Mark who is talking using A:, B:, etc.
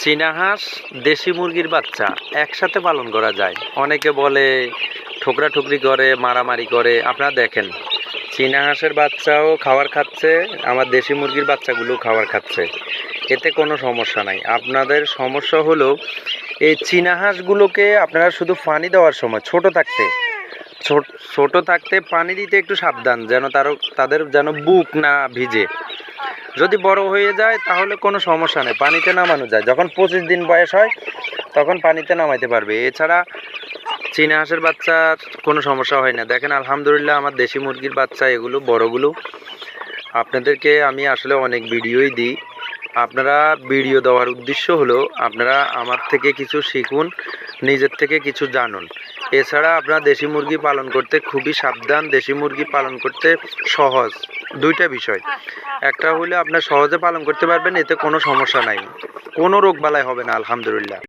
A: চীনা হাঁস দেশি মুরগির বাচ্চা একসাথে পালন করা যায়। অনেকে বলে ঠোকরাঠুকরি করে, মারামারি করে। আপনারা দেখেন, চীনা হাঁসের বাচ্চাও খাবার খাচ্ছে, আমার দেশি মুরগির বাচ্চাগুলোও খাবার খাচ্ছে, এতে কোনো সমস্যা নাই। আপনাদের সমস্যা হলো এই চীনা হাঁসগুলোকে আপনারা শুধু পানি দেওয়ার সময় ছোট থাকতে পানি দিতে একটু সাবধান, যেন তাদের যেন বুক না ভিজে। যদি বড় হয়ে যায় তাহলে কোনো সমস্যা নেই, পানিতে নামানো যায়। যখন 25 দিন বয়স হয় তখন পানিতে নামাইতে পারবে। এছাড়া চীনা হাঁসের বাচ্চার কোনো সমস্যা হয় না। দেখেন, আলহামদুলিল্লাহ আমার দেশি মুরগির বাচ্চা এগুলো বড়গুলো। আপনাদেরকে আমি আসলে অনেক ভিডিওই দিই। আপনারা ভিডিও দেওয়ার উদ্দেশ্য হলো আপনারা আমার থেকে কিছু শিখুন, নিজের থেকে কিছু জানুন। এছাড়া আপনারা দেশি মুরগি পালন করতে খুবই সাবধান। দেশি মুরগি পালন করতে সহজ দুইটা বিষয়। একটা হলে আপনার সহজে পালন করতে পারবেন, এতে কোনো সমস্যা নাই, কোনো রোগবালাই হবে না, আলহামদুলিল্লাহ।